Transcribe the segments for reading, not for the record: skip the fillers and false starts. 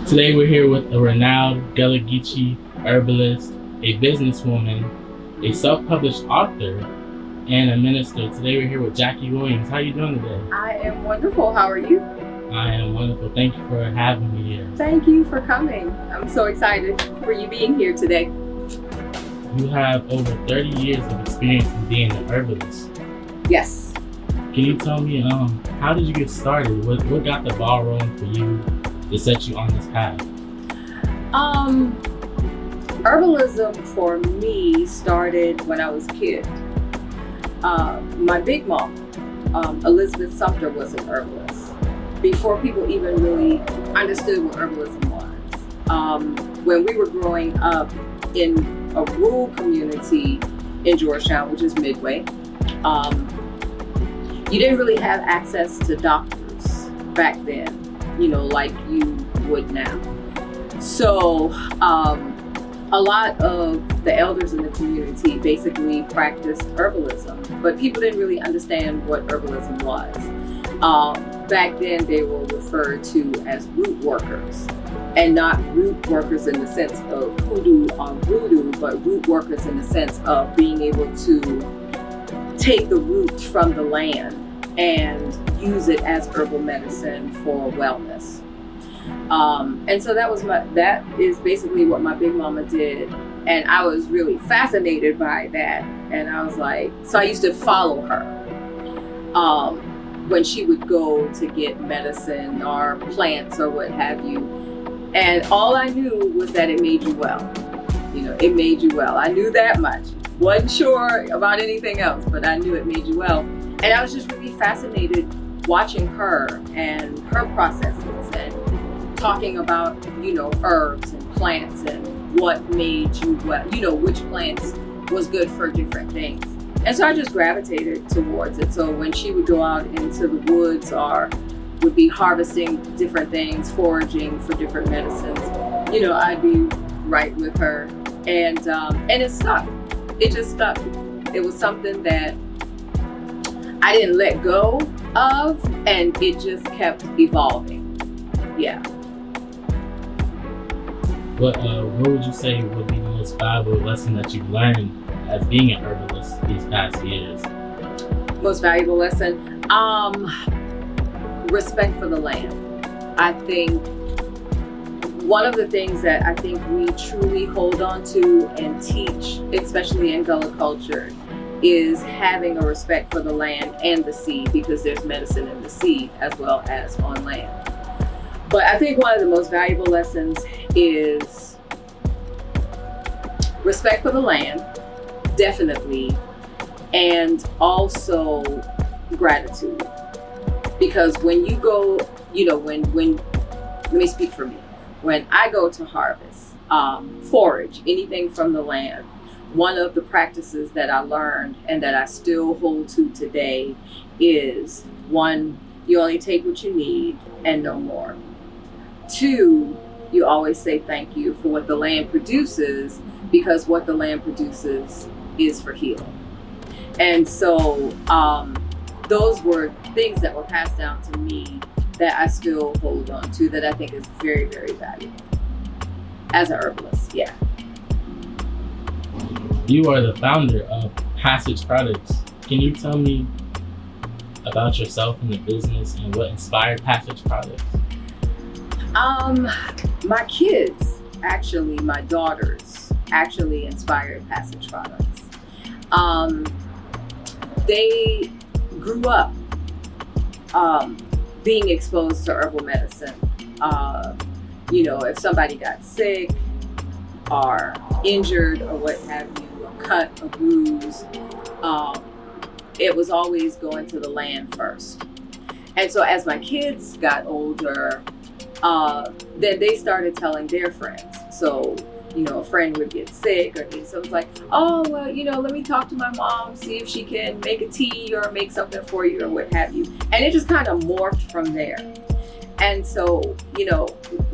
Today we're here with a renowned Gullah Geechee herbalist, a businesswoman, a self-published author, and a minister. Today we're here with Jacqueline Williams. How are you doing today? I am wonderful. How are you? I am wonderful. Thank you for having me here. Thank you for coming. I'm so excited for you being here today. You have over 30 years of experience in being an herbalist. Yes. Can you tell me, how did you get started? What got the ball rolling for you to set you on this path? Herbalism for me started when I was a kid. My big mom, Elizabeth Sumter, was an herbalist before people even really understood what herbalism was. When we were growing up in a rural community in Georgetown, which is Midway, you didn't really have access to doctors back then, like you would now. So a lot of the elders in the community basically practiced herbalism, but people didn't really understand what herbalism was. Back then they were referred to as root workers, and not root workers in the sense of hoodoo or voodoo, but root workers in the sense of being able to take the roots from the land and use it as herbal medicine for wellness. And so that is basically what my big mama did. And I was really fascinated by that. And I was like, so I used to follow her when she would go to get medicine or plants or what have you. And all I knew was that it made you well. It made you well. I knew that much. Wasn't sure about anything else, but I knew it made you well. And I was just really fascinated watching her and her processes and talking about, herbs and plants and what made you well, which plants was good for different things. And so I just gravitated towards it. So when she would go out into the woods or would be harvesting different things, foraging for different medicines, I'd be right with her. And it stuck. It just stuck. It was something that I didn't let go of, and it just kept evolving. Yeah. What would you say would be the most valuable lesson that you've learned as being an herbalist these past years? Most valuable lesson? Respect for the land. I think one of the things that I think we truly hold on to and teach, especially in Gullah culture, is having a respect for the land and the sea, because there's medicine in the sea as well as on land. But I think one of the most valuable lessons is respect for the land, definitely, and also gratitude. Because when you go, when let me speak for me. When I go to harvest, forage, anything from the land, one of the practices that I learned and that I still hold to today is, 1, you only take what you need and no more. 2, you always say thank you for what the land produces, because what the land produces is for healing. And so those were things that were passed down to me that I still hold on to, that I think is very, very valuable as an herbalist. Yeah. You are the founder of Passage Products. Can you tell me about yourself and the business and what inspired Passage Products? My kids, actually, my daughters, actually inspired Passage Products. They grew up being exposed to herbal medicine. If somebody got sick or injured or what have you, a cut, a bruise, it was always going to the land first. And so as my kids got older, then they started telling their friends. So, a friend would get sick or need something, like, oh, well, let me talk to my mom, see if she can make a tea or make something for you or what have you. And it just kind of morphed from there. And so,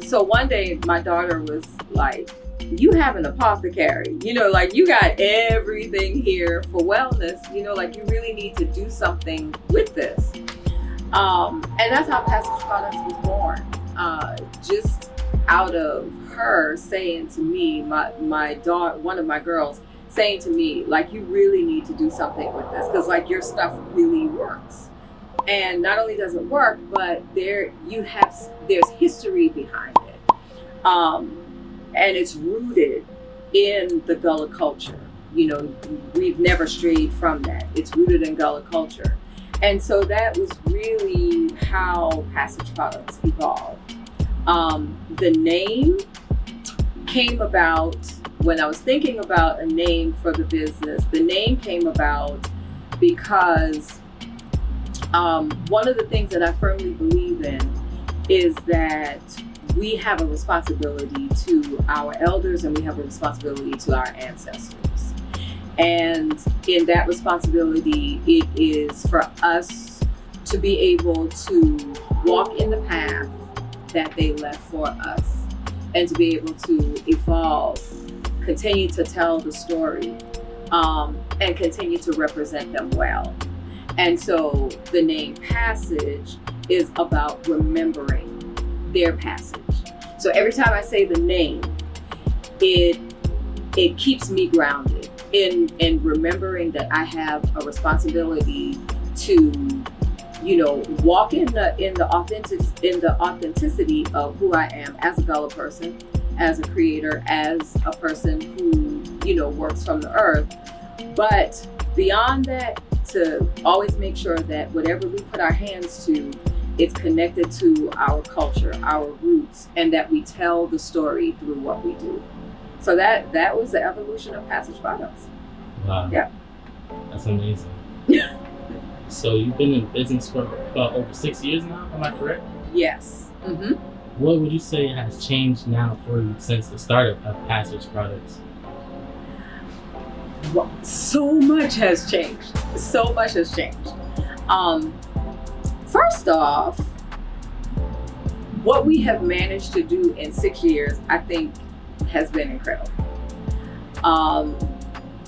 so one day my daughter was like, you have an apothecary, you got everything here for wellness, you really need to do something with this. And that's how Passage Products was born. Just out of her saying to me, my daughter, one of my girls, saying to me, like, you really need to do something with this, because like your stuff really works. And not only does it work, but there's history behind it, and it's rooted in the Gullah culture. You know, we've never strayed from that. It's rooted in Gullah culture. And so that was really how Passage Products evolved. The name came about when I was thinking about a name for the business. The name came about because one of the things that I firmly believe in is that we have a responsibility to our elders and we have a responsibility to our ancestors. And in that responsibility, it is for us to be able to walk in the path that they left for us and to be able to evolve, continue to tell the story, and continue to represent them well. And so the name Passage is about remembering their passage. So every time I say the name, it keeps me grounded in remembering that I have a responsibility to, you know, walk in the authenticity of who I am as a Gullah person, as a creator, as a person who, you know, works from the earth. But beyond that, to always make sure that whatever we put our hands to, it's connected to our culture, our roots, and that we tell the story through what we do. So that was the evolution of Passage Products. Wow. Yeah. That's amazing. So you've been in business for about over 6 years now, am I correct? Yes. Mm-hmm. What would you say has changed now for you since the start of Passage Products? Well, so much has changed. So much has changed. First off, what we have managed to do in 6 years, I think, has been incredible.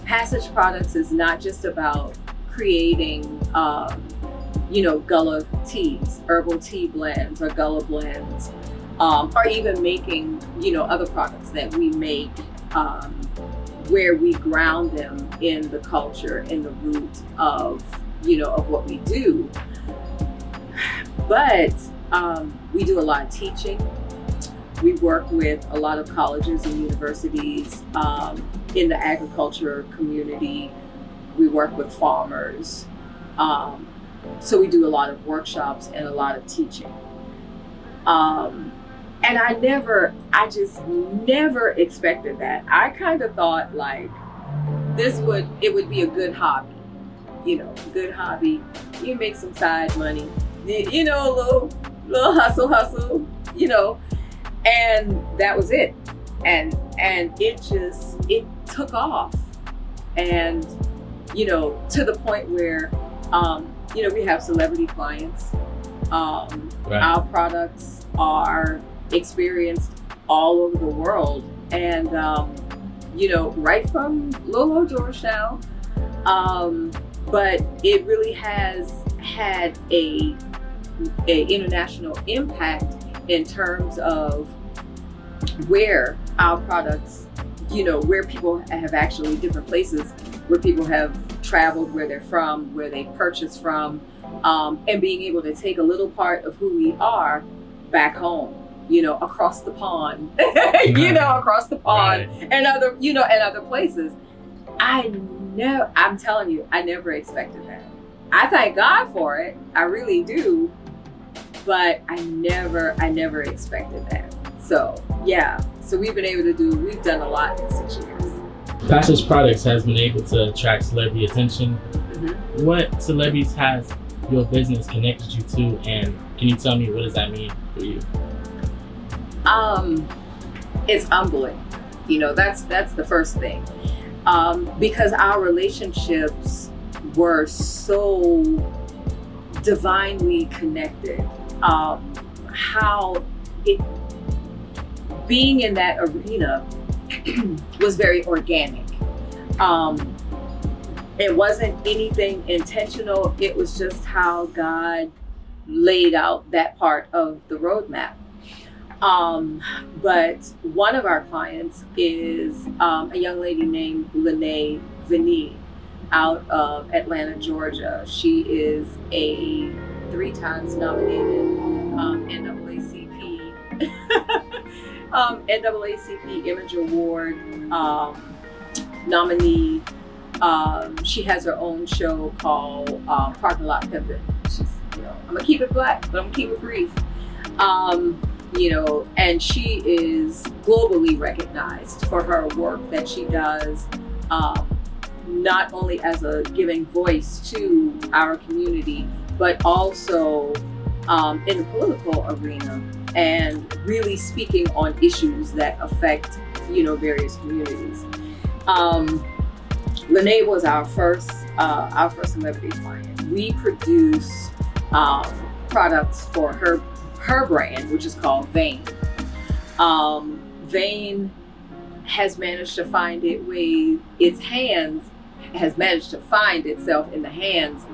Passage Products is not just about creating, you know, Gullah teas, herbal tea blends or Gullah blends, or even making, you know, other products that we make where we ground them in the culture, in the root of, you know, of what we do. But we do a lot of teaching. We work with a lot of colleges and universities in the agriculture community. We work with farmers. So we do a lot of workshops and a lot of teaching. And I just never expected that. I kind of thought like it would be a good hobby, you know, good hobby. You make some side money, you know, a little hustle, you know, and that was it. And it took off, and, you know, to the point where, you know, we have celebrity clients. Right. Our products are experienced all over the world, and you know, right from Lolo, Georgetown, but it really has had a international impact in terms of where our products, you know, where people have actually, different places where people have traveled, where they're from, where they purchase from, and being able to take a little part of who we are back home, you know, across the pond, you know, across the pond, right. And other, you know, and other places. I'm telling you, I never expected that. I thank God for it. I really do. But I never expected that. So yeah, so we've done a lot in 6 years. Passage Products has been able to attract celebrity attention. Mm-hmm. What celebrities has your business connected you to, and can you tell me what does that mean for you? It's humbling. You know, that's the first thing. Because our relationships were so divinely connected. Being in that arena was very organic. It wasn't anything intentional. It was just how God laid out that part of the roadmap. But one of our clients is a young lady named Lene Vinny out of Atlanta, Georgia. She is a 3 times nominated NAACP NAACP Image Award nominee. She has her own show called Parking Lot Pimpin'. She's, I'm gonna keep it black, but I'm gonna keep it brief. And she is globally recognized for her work that she does, not only as a giving voice to our community, but also in the political arena and really speaking on issues that affect, various communities. Lene was our first celebrity client. We produce products for her brand, which is called Vein. Vein has managed to find itself in the hands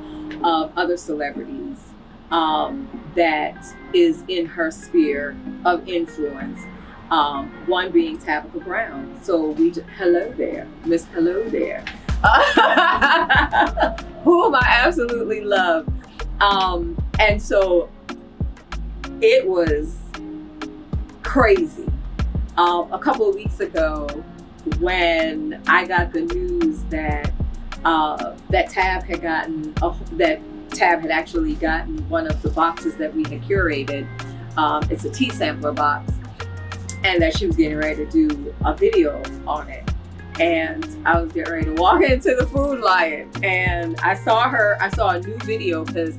of other celebrities that is in her sphere of influence. One being Tabitha Brown. So hello there, Miss Hello there, whom I absolutely love. And so it was crazy. A couple of weeks ago, when I got the news that Tab had actually gotten one of the boxes that we had curated. It's a tea sampler box, and that she was getting ready to do a video on it. And I was getting ready to walk into the Food Lion, and I saw a new video because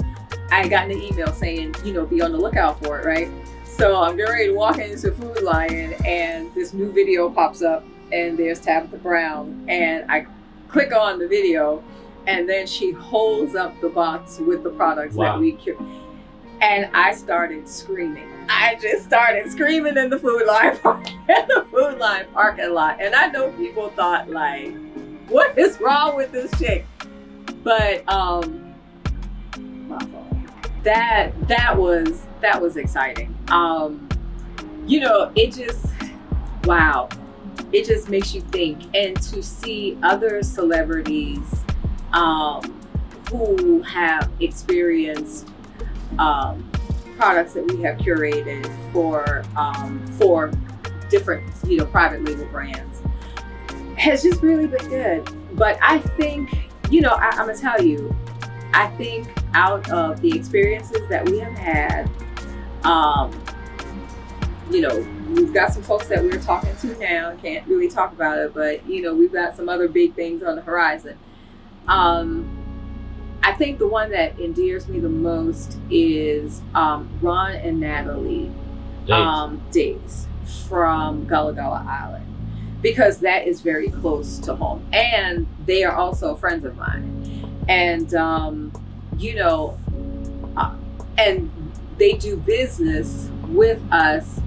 I had gotten an email saying, be on the lookout for it, right? So I'm getting ready to walk into Food Lion, and this new video pops up, and there's Tabitha Brown, and I click on the video, and then she holds up the box with the products that we curate. And I started screaming. I just started screaming in the Food Lion parking lot. And I know people thought, like, what is wrong with this chick? But that was exciting. It just makes you think, and to see other celebrities who have experienced products that we have curated for different, private label brands has just really been good. But I think, I'm gonna tell you, I think out of the experiences that we have had, we've got some folks that we're talking to now, can't really talk about it, but we've got some other big things on the horizon. I think the one that endears me the most is Ron and Natalie Days from Gullah Island, because that is very close to home, and they are also friends of mine. And and they do business with us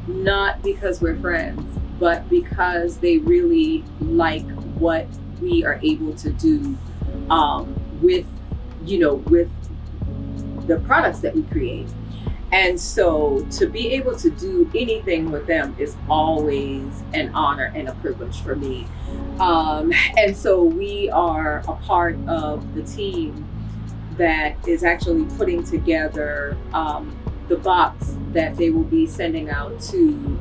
not because we're friends, but because they really like what we are able to do with the products that we create. And so to be able to do anything with them is always an honor and a privilege for me. And so we are a part of the team that is actually putting together the box that they will be sending out to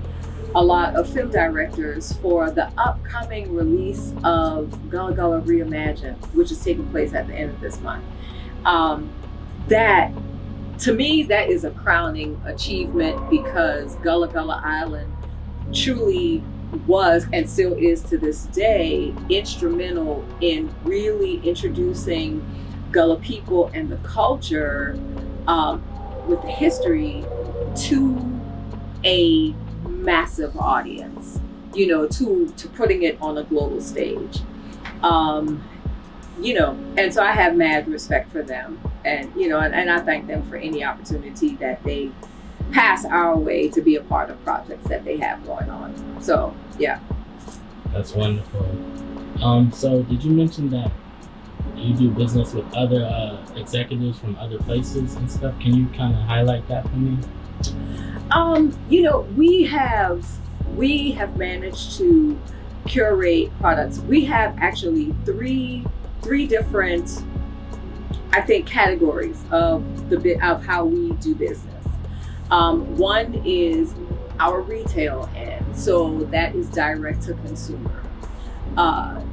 a lot of film directors for the upcoming release of Gullah Reimagined, which is taking place at the end of this month. That, to me, that is a crowning achievement, because Gullah Island truly was, and still is to this day, instrumental in really introducing Gullah people and the culture with the history to a massive audience, to putting it on a global stage. And so I have mad respect for them, and and I thank them for any opportunity that they pass our way to be a part of projects that they have going on. So yeah, that's wonderful. So did you mention that you do business with other executives from other places and stuff? Can you kind of highlight that for me? We have managed to curate products. We have actually three different, I think, categories of the bit of how we do business. One is our retail end, so that is direct to consumer.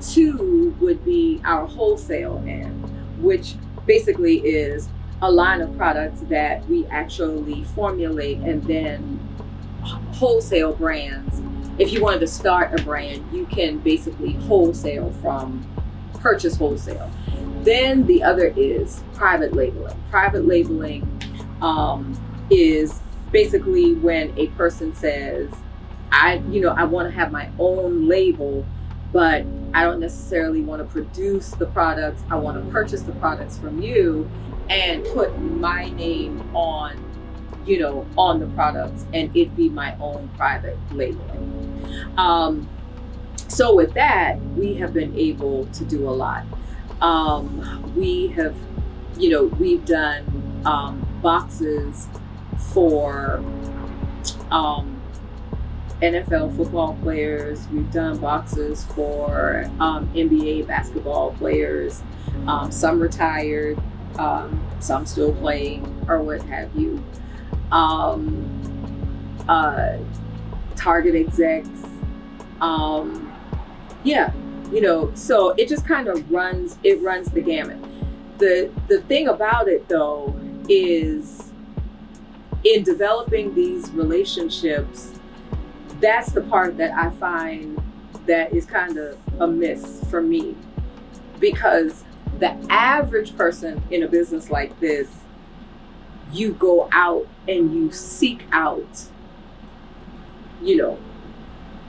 Two would be our wholesale end, which basically is a line of products that we actually formulate and then wholesale brands. If you wanted to start a brand, you can basically purchase wholesale. Then the other is private labeling. Private labeling is basically when a person says, I want to have my own label, but I don't necessarily want to produce the products. I want to purchase the products from you and put my name on the products, and it be my own private labeling. So with that, we have been able to do a lot. We've done boxes for NFL football players. We've done boxes for NBA basketball players. Some retired, some still playing, or what have you. Target execs. So it just kind of runs the gamut. The thing about it though is, in developing these relationships, that's the part that I find that is kind of a miss for me, because the average person in a business like this, you go out and you seek out,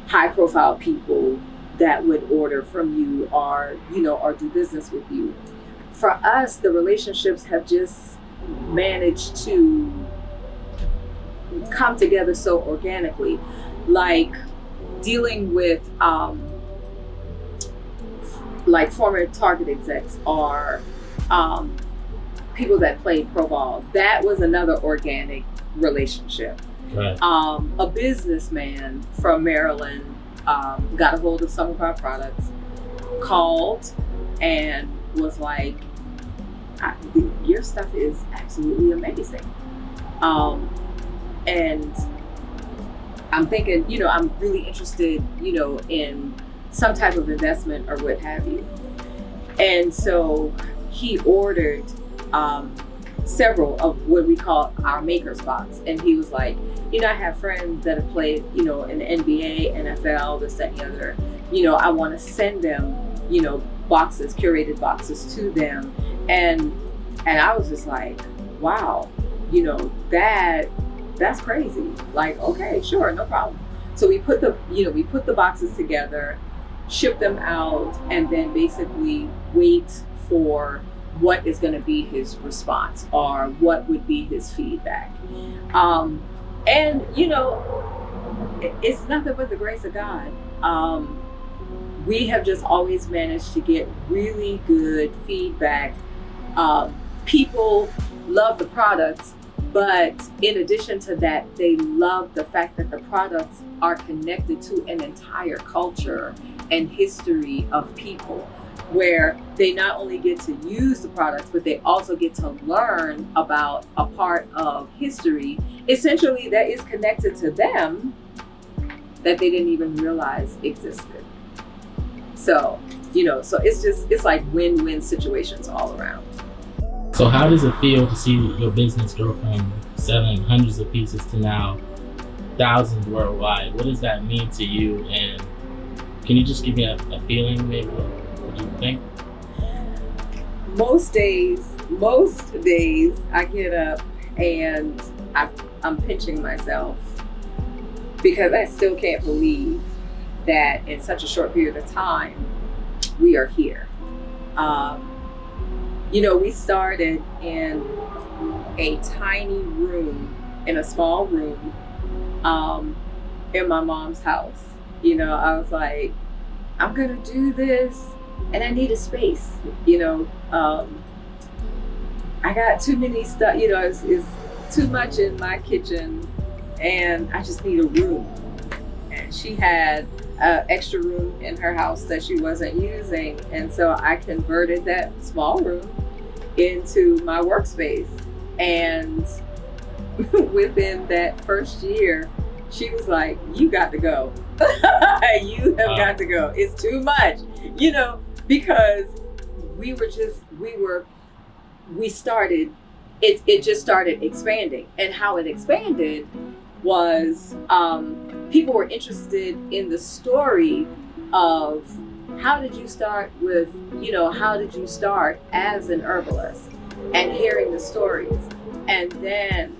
high profile people that would order from you or do business with you. For us, the relationships have just managed to come together so organically, like dealing with like former Target execs or people that played pro ball. That was another organic relationship. Right. A businessman from Maryland got a hold of some of our products, called and was like, your stuff is absolutely amazing. And I'm thinking, I'm really interested, in some type of investment or what have you. And so he ordered several of what we call our maker spots. And he was like, I have friends that have played, in the NBA, NFL, this, that, and the other. I want to send them, boxes, curated boxes to them. And I was just like, wow, that's crazy. Like, okay, sure, no problem. So we put the boxes together, ship them out, and then basically wait for what is going to be his response or what would be his feedback. And it's nothing but the grace of God. We have just always managed to get really good feedback. People love the products, but in addition to that, they love the fact that the products are connected to an entire culture and history of people, where they not only get to use the products, but they also get to learn about a part of history, essentially, that is connected to them that they didn't even realize existed. So, so it's like win-win situations all around. So how does it feel to see your business go from selling hundreds of pieces to now thousands worldwide? What does that mean to you? And can you just give me a feeling, maybe? What do you think? Most days I get up and I'm pinching myself, because I still can't believe that in such a short period of time we are here. We started in a tiny room, in a small room, in my mom's house. I was like, I'm gonna do this and I need a space. I got too many stuff, it's too much in my kitchen and I just need a room. And she had an extra room in her house that she wasn't using. And so I converted that small room into my workspace. And within that first year, she was like, you got to go. You have got to go. It's too much, because it just started expanding. And how it expanded was people were interested in the story of how did you start as an herbalist, and hearing the stories. And then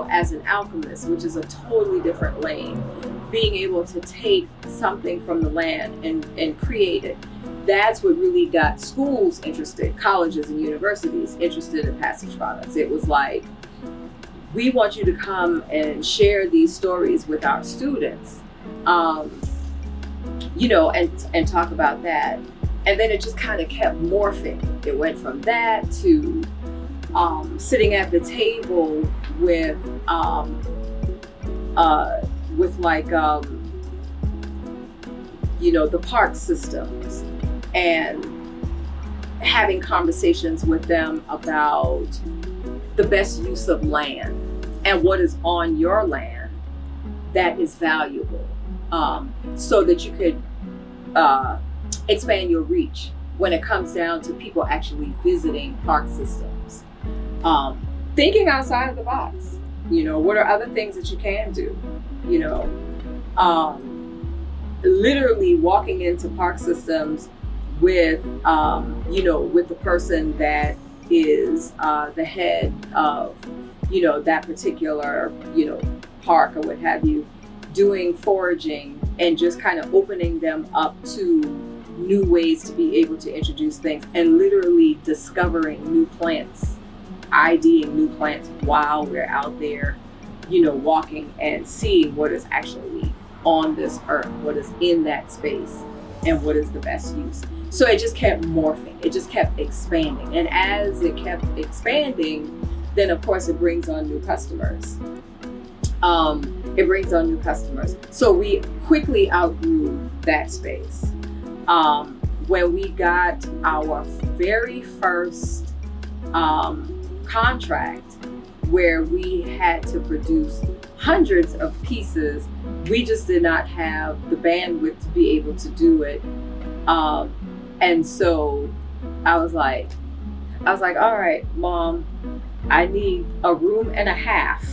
as an alchemist, which is a totally different lane, being able to take something from the land and create it. That's what really got schools interested, colleges and universities interested in passage products. It was like, we want you to come and share these stories with our students, and talk about that. And then it just kind of kept morphing. It went from that to sitting at the table with the park systems, and having conversations with them about the best use of land and what is on your land that is valuable, so that you could expand your reach when it comes down to people actually visiting park systems. Thinking outside of the box, what are other things that you can do? Literally walking into park systems with the person that is the head of, that particular, park or what have you, doing foraging and just kind of opening them up to new ways to be able to introduce things, and literally discovering new plants, IDing new plants while we're out there, walking and seeing what is actually on this earth, what is in that space, and what is the best use. So it just kept morphing, it just kept expanding. And as it kept expanding, then of course it brings on new customers. So we quickly outgrew that space. When we got our very first contract, where we had to produce hundreds of pieces, we just did not have the bandwidth to be able to do it. And so I was like, all right, Mom, I need a room and a half.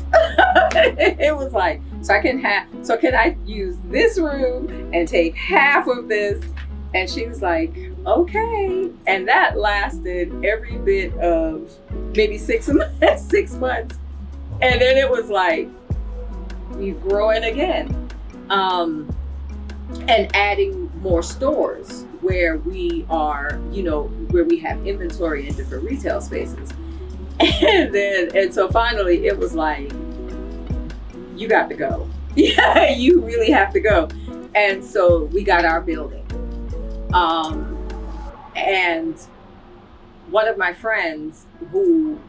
It was like, can I use this room and take half of this? And she was like, okay. And that lasted every bit of maybe 6 months. And then it was like, we're growing again. And adding more stores where we are, where we have inventory in different retail spaces. And so finally it was like, you got to go. Yeah, you really have to go. And so we got our building. And one of my friends who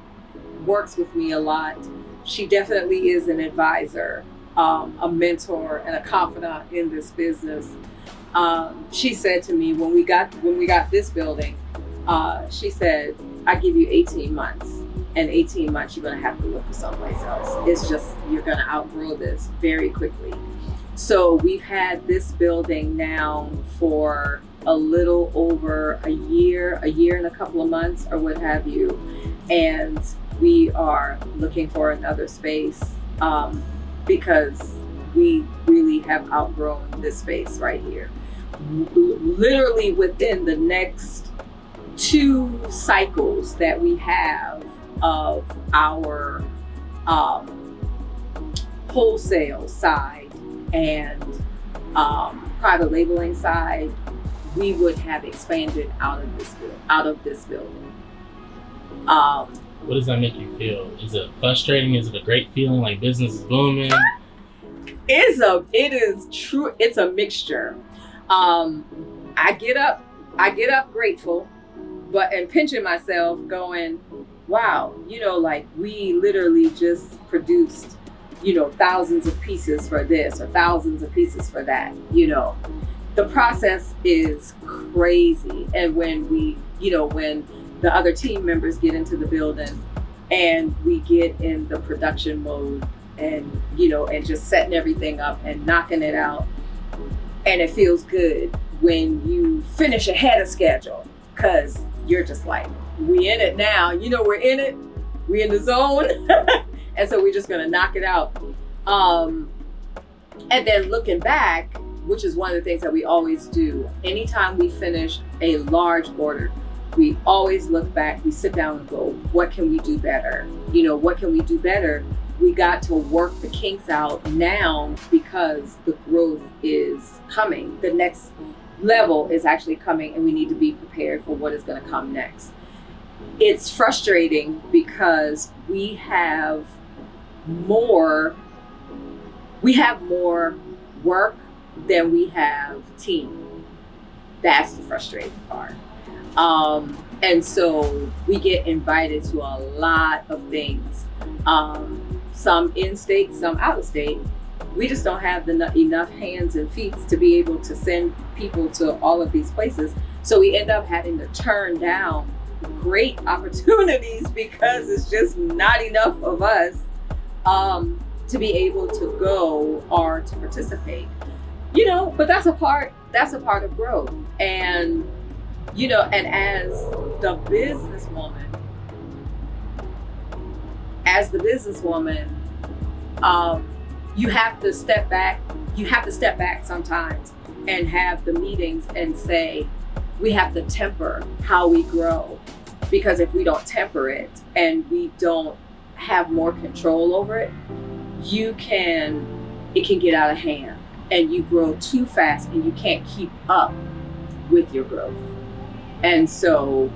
works with me a lot, she definitely is an advisor, a mentor, and a confidant in this business. She said to me when we got this building, she said, I give you 18 months. And 18 months, you're going to have to look for someplace else. It's just, you're going to outgrow this very quickly. So we've had this building now for a little over a year and a couple of months or what have you. And we are looking for another space because we really have outgrown this space right here. Literally within the next 2 cycles that we have of our wholesale side and private labeling side, we would have expanded out of this building. What does that make you feel? Is it frustrating? Is it a great feeling like business is booming? It is true. It's a mixture. I get up grateful, and pinching myself going, wow, like we literally just produced, thousands of pieces for this or thousands of pieces for that. The process is crazy. And when when the other team members get into the building and we get in the production mode and, and just setting everything up and knocking it out, and it feels good when you finish ahead of schedule, because you're just like, we in it now, we're in it, we're in the zone. And so we're just gonna knock it out. And then looking back, which is one of the things that we always do, anytime we finish a large order, we always look back, we sit down and go, what can we do better? What can we do better? We got to work the kinks out now because the growth is coming. The next level is actually coming, and we need to be prepared for what is going to come next. It's frustrating because we have more work than we have team. That's the frustrating part. And so we get invited to a lot of things, some in state, some out of state. We just don't have enough hands and feet to be able to send people to all of these places. So we end up having to turn down great opportunities because it's just not enough of us to be able to go or to participate. But that's a part of growth. And and as the businesswoman, you have to step back sometimes and have the meetings and say, we have to temper how we grow, because if we don't temper it and we don't have more control over it, it can get out of hand and you grow too fast and you can't keep up with your growth. And so,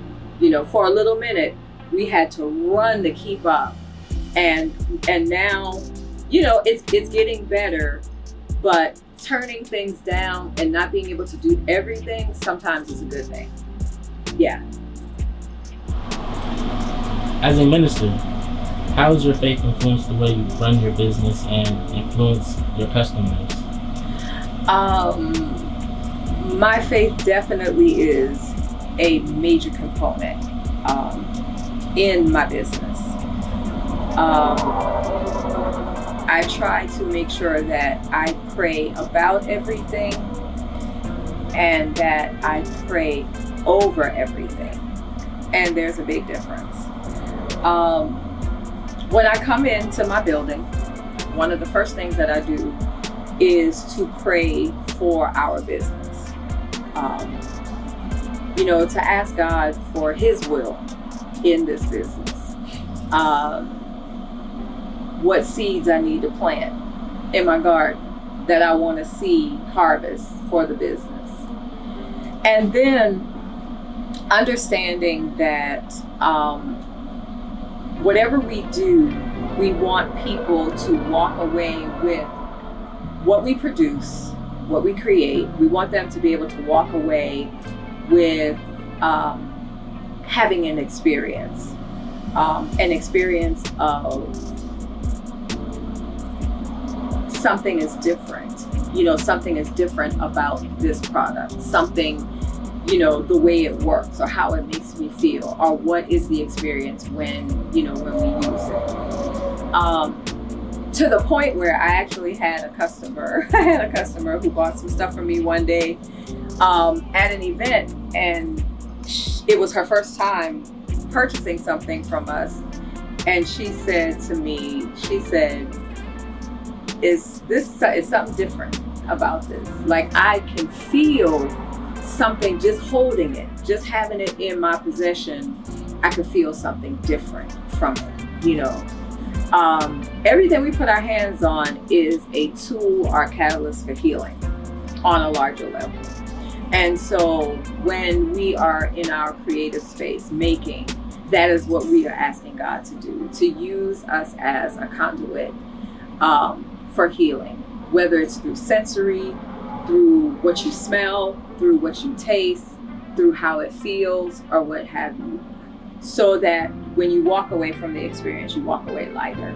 for a little minute, we had to run to keep up. And now, it's getting better, but turning things down and not being able to do everything sometimes is a good thing. Yeah. As a minister, how has your faith influenced the way you run your business and influence your customers? My faith definitely is a major component in my business. I try to make sure that I pray about everything and that I pray over everything. And there's a big difference. When I come into my building, one of the first things that I do is to pray for our business. To ask God for His will in this business. What seeds I need to plant in my garden that I want to see harvest for the business. And then understanding that whatever we do, we want people to walk away with what we produce, what we create. We want them to be able to walk away with having an experience of something is different. Something is different about this product. Something, the way it works or how it makes me feel, or what is the experience when we use it. To the point where I actually had a customer who bought some stuff from me one day at an event, and it was her first time purchasing something from us. And she said to me, is something different about this? Like, I can feel something just holding it, just having it in my possession. I could feel something different from it, Everything we put our hands on is a tool or catalyst for healing on a larger level. And so when we are in our creative space making, that is what we are asking God to do, to use us as a conduit for healing, whether it's through sensory, through what you smell, through what you taste, through how it feels, or what have you, so that when you walk away from the experience, you walk away lighter.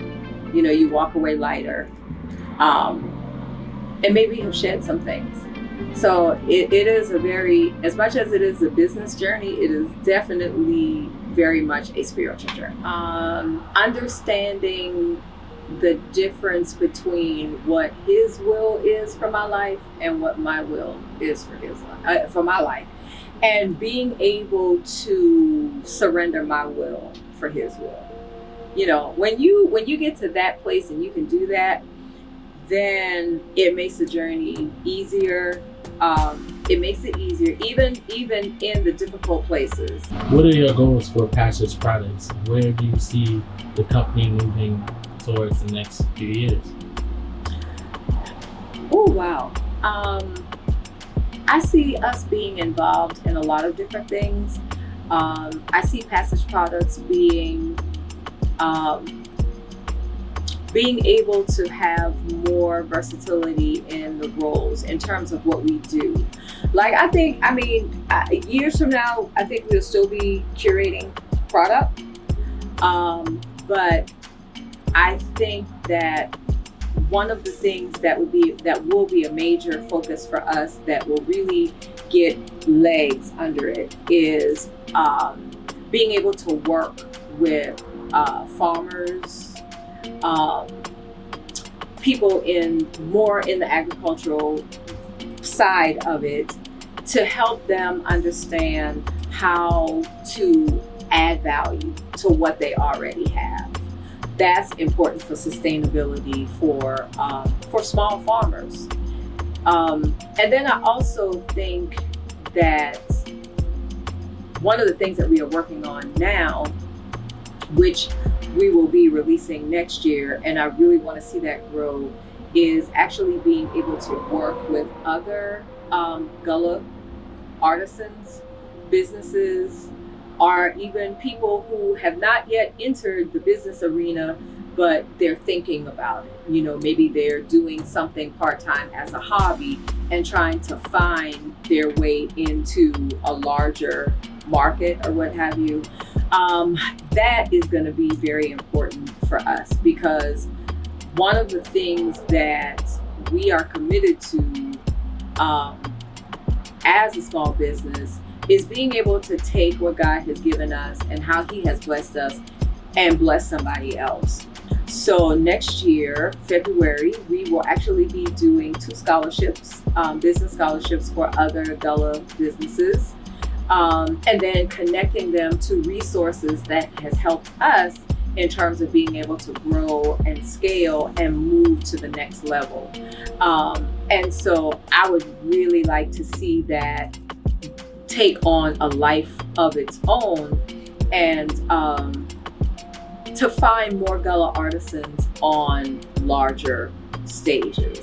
You know, you walk away lighter, and maybe have shed some things. So it is a very, as much as it is a business journey, it is definitely very much a spiritual journey. Understanding the difference between what His will is for my life and what my will is for for my life, and being able to surrender my will for His will. You know, when you get to that place and you can do that, then it makes the journey easier. It makes it easier, even in the difficult places. What are your goals for Passage Products? Where do you see the company moving towards the next few years? Oh, wow. I see us being involved in a lot of different things. I see Passage Products being able to have more versatility in the roles in terms of what we do. Like, years from now, I think we'll still be curating product. But I think that one of the things that will be a major focus for us, that will really get legs under it, is being able to work with farmers, people more in the agricultural side of it, to help them understand how to add value to what they already have. That's important for sustainability for small farmers. And then I also think that one of the things that we are working on now, which we will be releasing next year, and I really want to see that grow, is actually being able to work with other Gullah artisans, businesses, or even people who have not yet entered the business arena, but they're thinking about it. You know, maybe they're doing something part-time as a hobby and trying to find their way into a larger market or what have you. That is going to be very important for us, because one of the things that we are committed to as a small business is being able to take what God has given us and how He has blessed us and bless somebody else. So next year, February, we will actually be doing 2 scholarships, business scholarships for other Gullah businesses, and then connecting them to resources that has helped us in terms of being able to grow and scale and move to the next level. And so I would really like to see that take on a life of its own, and to find more Gullah artisans on larger stages.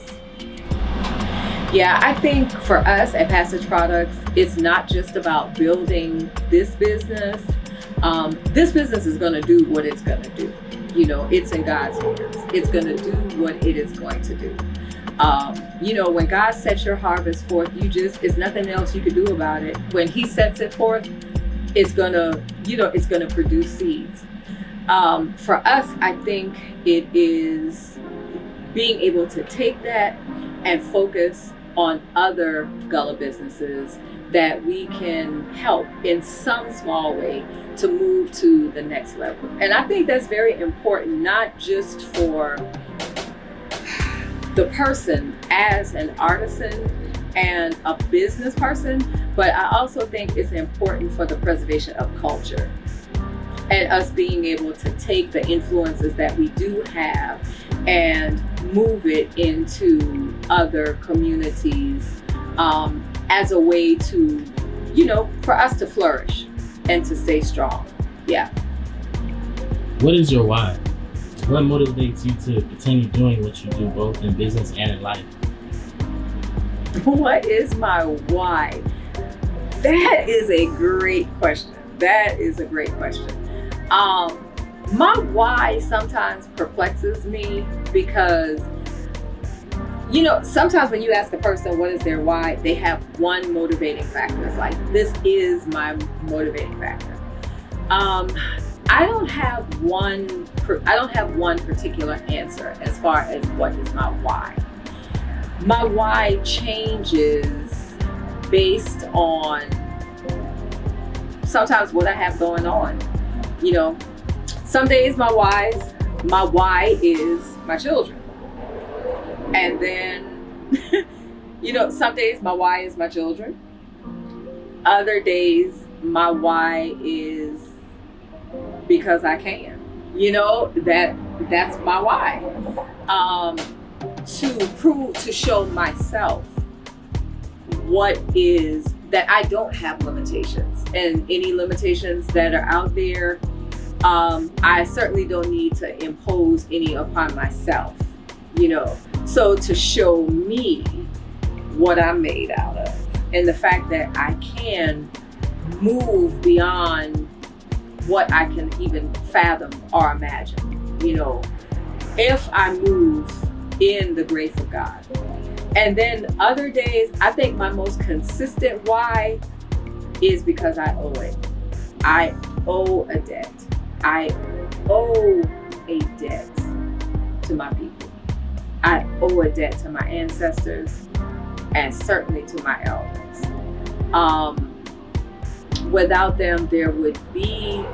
Yeah, I think for us at Passage Products, it's not just about building this business. This business is going to do what it's going to do. You know, it's in God's hands. It's going to do what it is going to do. You know, when God sets your harvest forth, it's nothing else you can do about it. When He sets it forth, it's gonna produce seeds. For us, I think it is being able to take that and focus on other Gullah businesses that we can help in some small way to move to the next level. And I think that's very important, not just for the person as an artisan and a business person, but I also think it's important for the preservation of culture and us being able to take the influences that we do have and move it into other communities as a way to, for us to flourish and to stay strong. Yeah. What is your why? What motivates you to continue doing what you do, both in business and in life? What is my why? That is a great question. My why sometimes perplexes me because, sometimes when you ask a person what is their why, they have one motivating factor. It's like, this is my motivating factor. I don't have one particular answer as far as what is my why. My why changes based on sometimes what I have going on. You know, some days my why is my children. And then, you know, some days my why is my children. Other days my why is because I can. You know, that's my why. To show myself what is that I don't have limitations, and any limitations that are out there, I certainly don't need to impose any upon myself, you know. So to show me what I'm made out of, and the fact that I can move beyond what I can even fathom or imagine, you know, if I move in the grace of God. And then other days, I think my most consistent why is because I owe it. I owe a debt. I owe a debt to my people. I owe a debt to my ancestors, and certainly to my elders. Without them, there would be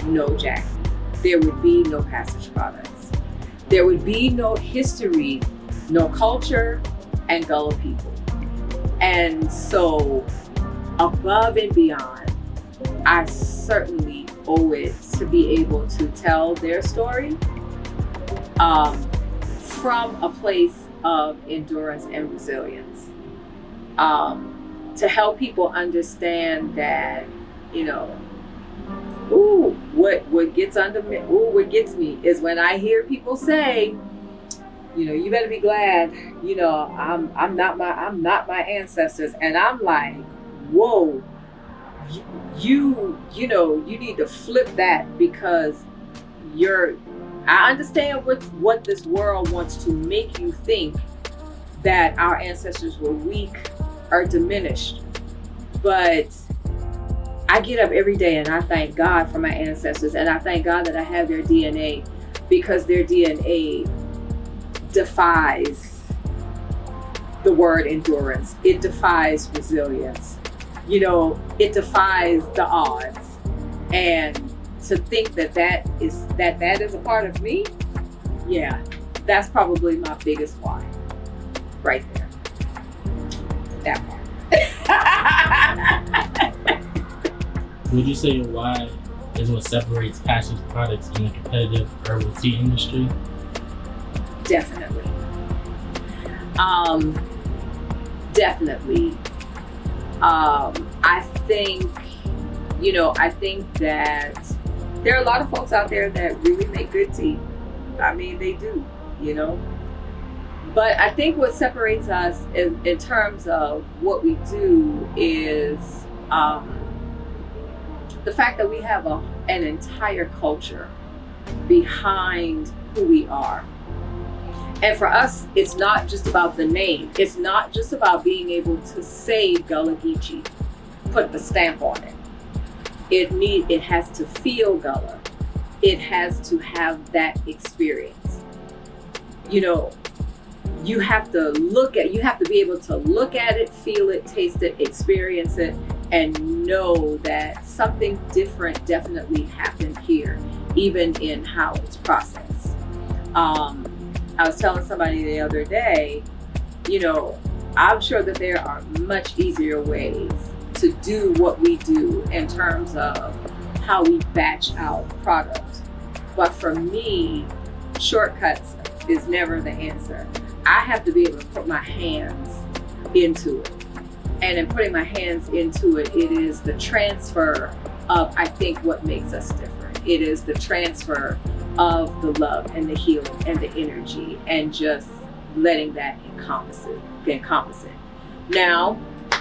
no Jackie. There would be no Passage Products. There would be no history, no culture, and Gullah people. And so, above and beyond, I certainly owe it to be able to tell their story from a place of endurance and resilience. To help people understand that, you know, what gets under me, what gets me is when I hear people say, you know, you better be glad, you know, I'm not my ancestors. And I'm like, whoa, you know, you need to flip that, because I understand what this world wants to make you think, that our ancestors were weak or diminished. But I get up every day and I thank God for my ancestors, and I thank God that I have their DNA, because their DNA defies the word endurance. It defies resilience. You know, it defies the odds. And to think that is a part of me, yeah, that's probably my biggest why. Right there. That part. Would you say your why is what separates Passage Products in the competitive herbal tea industry? Definitely. Definitely. I think that there are a lot of folks out there that really make good tea. I mean, they do, you know. But I think what separates us in terms of what we do is the fact that we have an entire culture behind who we are. And for us, it's not just about the name. It's not just about being able to say Gullah Geechee, put the stamp on it. It has to feel Gullah. It has to have that experience. You know, you have to be able to look at it, feel it, taste it, experience it, and know that something different definitely happened here, even in how it's processed. I was telling somebody the other day, you know, I'm sure that there are much easier ways to do what we do in terms of how we batch out product. But for me, shortcuts is never the answer. I have to be able to put my hands into it. And in putting my hands into it, it is the transfer of, I think, what makes us different. It is the transfer of the love and the healing and the energy, and just letting that encompass it. Now,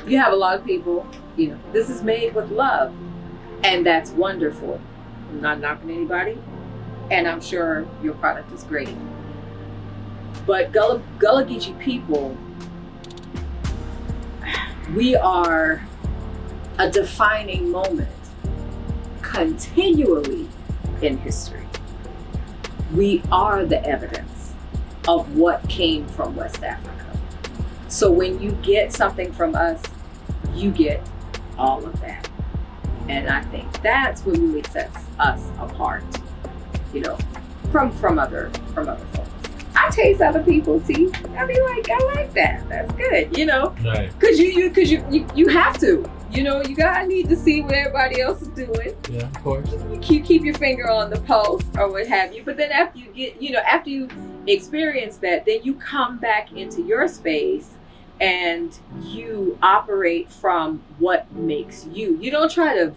you have a lot of people, you know, this is made with love, and that's wonderful. I'm not knocking anybody, and I'm sure your product is great. But Gullah Geechee people, we are a defining moment, continually in history. We are the evidence of what came from West Africa. So when you get something from us, you get all of that. And I think that's what really sets us apart, you know, from other folks. I taste other people's tea. I be like, I like that. That's good, you know. Right. Cause you have to. You know, you gotta need to see what everybody else is doing. Yeah, of course. You keep your finger on the pulse or what have you. But then after you experience that, then you come back into your space and you operate from what makes you. You don't try to,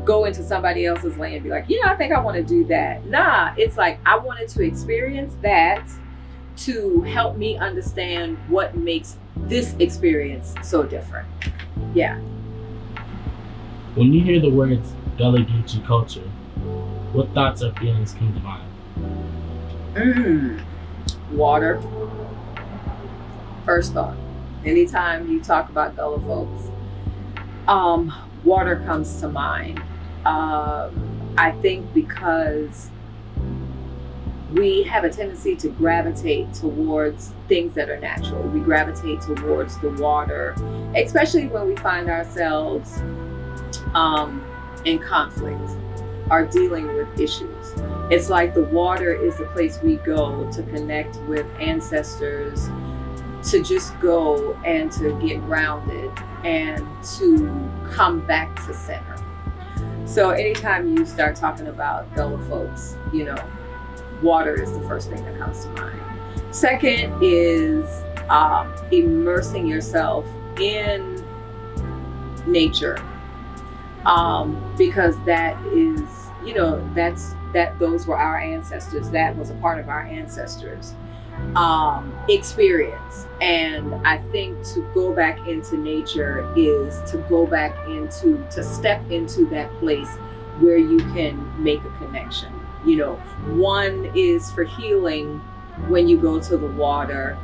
go into somebody else's lane and be like, I think I want to do that. Nah, it's like I wanted to experience that to help me understand what makes this experience so different. Yeah. When you hear the words Gullah Geechee culture, what thoughts or feelings come to mind? Water. First thought. Anytime you talk about Gullah folks, water comes to mind. I think because we have a tendency to gravitate towards things that are natural. We gravitate towards the water, especially when we find ourselves in conflict or dealing with issues. It's like the water is the place we go to connect with ancestors, to just go and to get grounded and to come back to center. So anytime you start talking about Gullah folks, water is the first thing that comes to mind. Second is immersing yourself in nature, because that is, those were our ancestors. That was a part of our ancestors' experience. And I think to go back into nature is to step into that place where you can make a connection. One is for healing when you go to the water.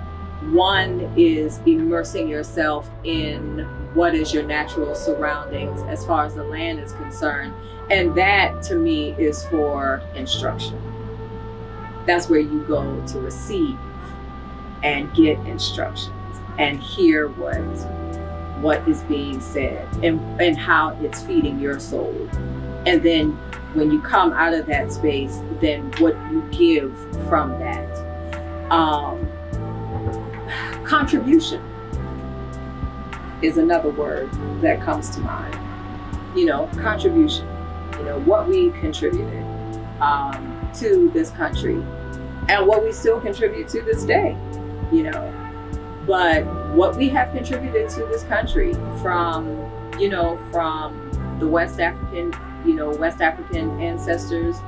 One is immersing yourself in what is your natural surroundings as far as the land is concerned. And that to me is for instruction. That's where you go to receive and get instructions and hear what is being said and how it's feeding your soul. And then when you come out of that space, then what you give from that. Contribution is another word that comes to mind. Contribution, what we contributed to this country and what we still contribute to this day, but what we have contributed to this country from the West African ancestors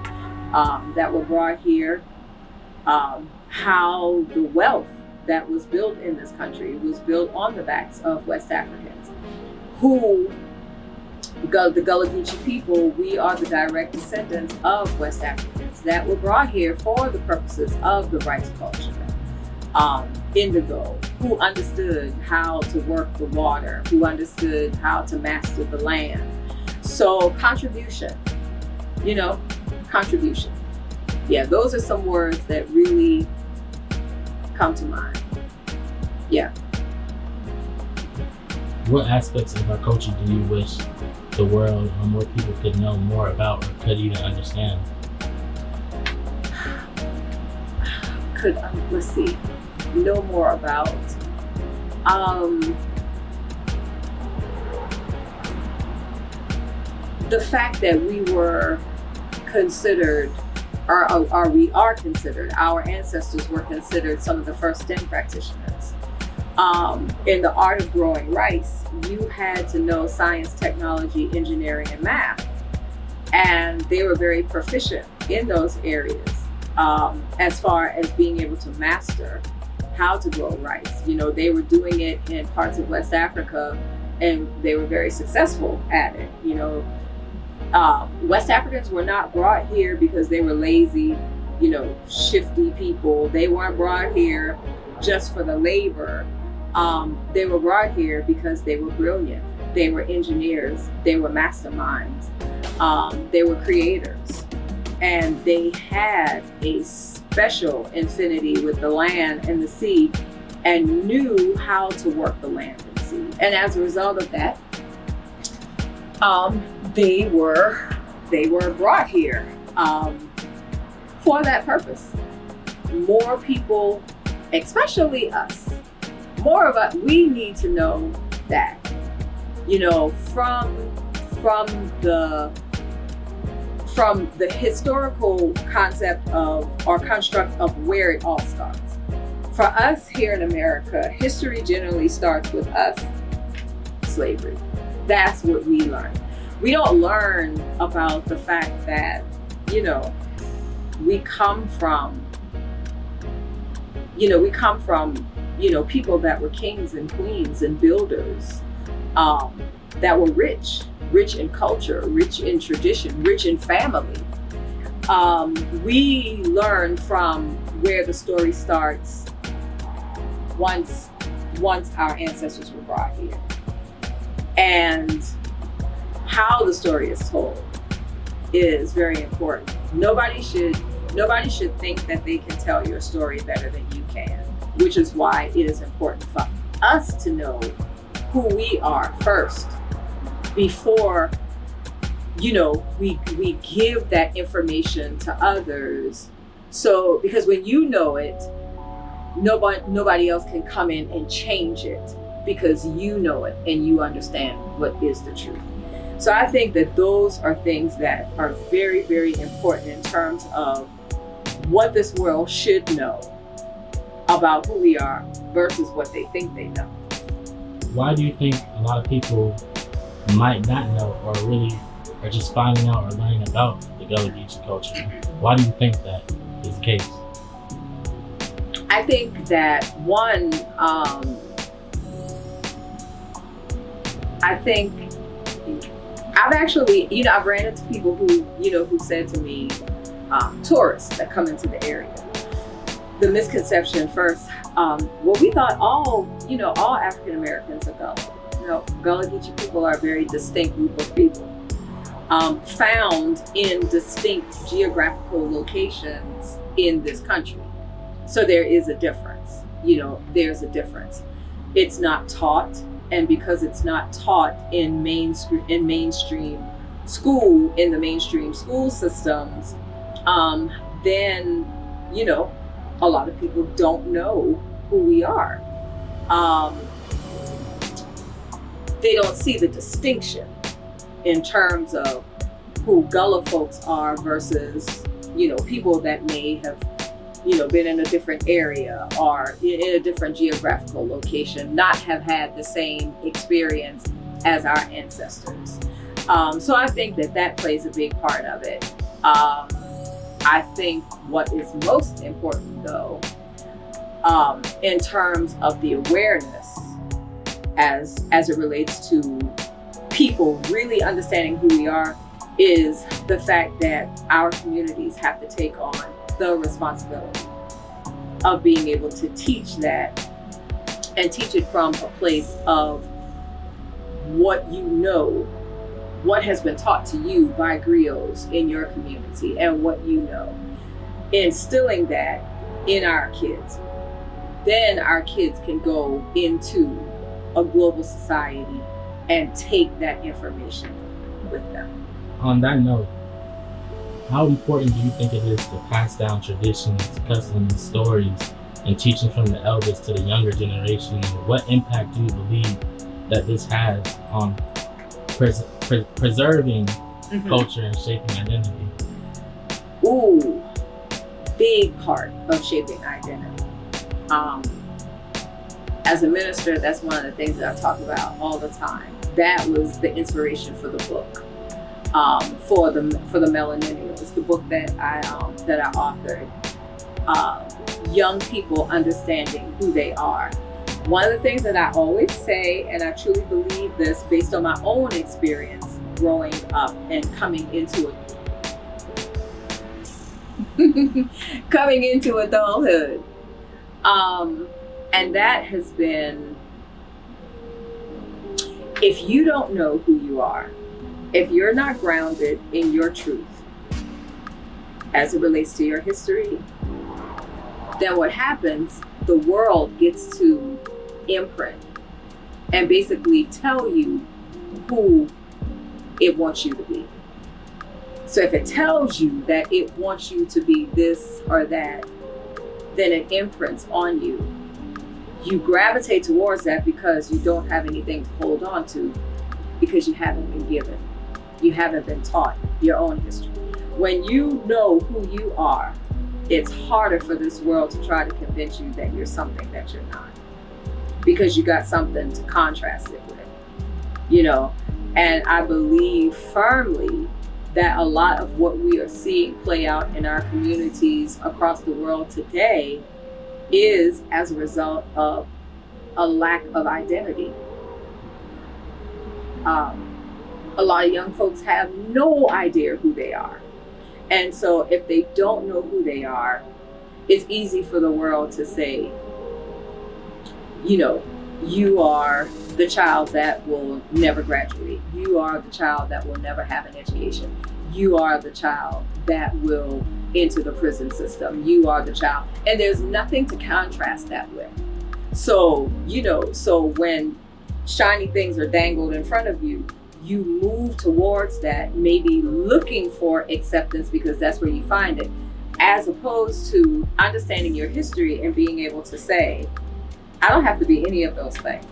that were brought here, how the wealth that was built in this country was built on the backs of West Africans, who, the Gullah Geechee people, we are the direct descendants of West Africans that were brought here for the purposes of the rice culture. Indigo, who understood how to work the water, who understood how to master the land. So contribution. Yeah, those are some words that really come to mind. Yeah. What aspects of our culture do you wish the world or more people could know more about or could even understand? Know more about. The fact that we were considered, or we are considered, our ancestors were considered some of the first STEM practitioners. In the art of growing rice, you had to know science, technology, engineering, and math. And they were very proficient in those areas as far as being able to master how to grow rice. They were doing it in parts of West Africa and they were very successful at it. West Africans were not brought here because they were lazy, shifty people. They weren't brought here just for the labor. They were brought here because they were brilliant. They were engineers. They were masterminds. They were creators, and they had a special infinity with the land and the sea, and knew how to work the land and sea. And as a result of that, they were brought here for that purpose. More people, especially us, more of us, we need to know that, from the historical concept of or construct of where it all starts. For us here in America, history generally starts with us, slavery. That's what we learn. We don't learn about the fact that, we come from people that were kings and queens and builders, that were rich in culture, rich in tradition, rich in family. We learn from where the story starts once our ancestors were brought here. And how the story is told is very important. Nobody should think that they can tell your story better than you can, which is why it is important for us to know who we are first before we give that information to others. So because when you know it, nobody else can come in and change it, because you know it and you understand what is the truth. So I think that those are things that are very, very important in terms of what this world should know about who we are versus what they think they know. Why do you think a lot of people might not know, or really are just finding out or learning about the Gullah Geechee culture? Why do you think that is the case? I think that one, I've ran into people who said to me, tourists that come into the area, the misconception first, we thought all African Americans are Gullah. No, Gullah Geechee people are a very distinct group of people, found in distinct geographical locations in this country. So there is a difference. There's a difference. It's not taught, and because it's not taught in mainstream school, in the mainstream school systems, then a lot of people don't know who we are. They don't see the distinction in terms of who Gullah folks are versus people that may have been in a different area or in a different geographical location, not have had the same experience as our ancestors. So I think that plays a big part of it. I think what is most important, though, in terms of the awareness as it relates to people really understanding who we are, is the fact that our communities have to take on the responsibility of being able to teach that, and teach it from a place of what what has been taught to you by griots in your community and what you know. Instilling that in our kids. Then our kids can go into a global society and take that information with them. On that note, how important do you think it is to pass down traditions, customs, stories, and teaching from the elders to the younger generation? What impact do you believe that this has on preserving culture and shaping identity? Ooh, big part of shaping identity. As a minister, that's one of the things that I talk about all the time. That was the inspiration for the book, for the Millennials, the book that I authored. Young people understanding who they are. One of the things that I always say, and I truly believe this based on my own experience growing up and coming into adulthood, and that has been, if you don't know who you are, If you're not grounded in your truth as it relates to your history, then what happens, the world gets to imprint and basically tell you who it wants you to be. So if it tells you that it wants you to be this or that, then it imprints on you. You gravitate towards that because you don't have anything to hold on to, because you haven't been given. You haven't been taught your own history. When you know who you are, it's harder for this world to try to convince you that you're something that you're not, because you got something to contrast it with, you know? And I believe firmly that a lot of what we are seeing play out in our communities across the world today is as a result of a lack of identity. A lot of young folks have no idea who they are. And so if they don't know who they are, it's easy for the world to say, you know, you are the child that will never graduate. You are the child that will never have an education. You are the child that will enter the prison system. You are the child. And there's nothing to contrast that with. So, you know, so when shiny things are dangled in front of you, you move towards that, maybe looking for acceptance because that's where you find it, as opposed to understanding your history and being able to say, I don't have to be any of those things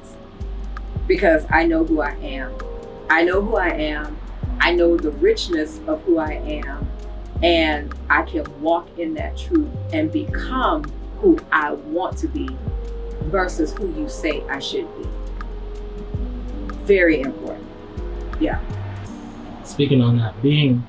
because I know who I am. I know who I am. I know the richness of who I am, and I can walk in that truth and become who I want to be versus who you say I should be. Very important. Yeah. Speaking on that, being